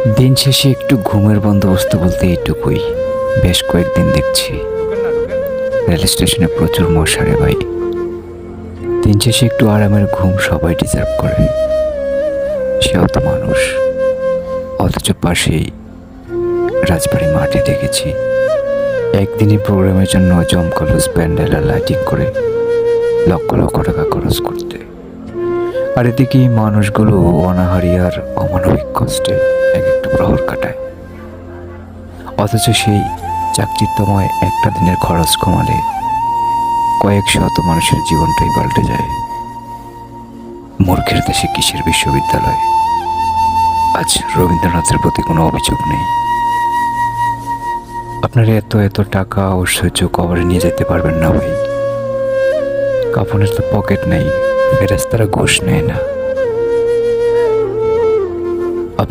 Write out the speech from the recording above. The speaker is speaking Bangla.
দিন শেষে একটু ঘুমের বন্দোবস্ত বলতে এইটুকুই। বেশ কয়েকদিন দেখছি রেল স্টেশনে প্রচুর মশা রে ভাই। দিন শেষে একটু আরামের ঘুম সবাই ডিজার্ভ করে, সেও তো মানুষ। অথচ পাশেই রাজবাড়ি মাঠে দেখেছি একদিনই প্রোগ্রামের জন্য জমকালো প্যান্ডেল আর লাইটিং করে লক্ষ লক্ষ টাকা খরচ করতে, আর এদিকে এই মানুষগুলো অনাহারি আর অমানবিক কষ্টে এক একটা প্রহর কাটায়। অথচ সেই চাকচিত্যময় একটা দিনের খরচ কমালে কয়েক শত মানুষের জীবনটাই পাল্টে যায়। মূর্খের দেশে কিসের বিশ্ববিদ্যালয়? আজ রবীন্দ্রনাথের প্রতি কোনো অভিযোগ নেই। আপনারা এত এত টাকা ও সহ্য কবরে নিয়ে যেতে পারবেন না ভাই। কাফনের তো পকেট নেই, ফেরেশতারা ঘুষ নেয় না।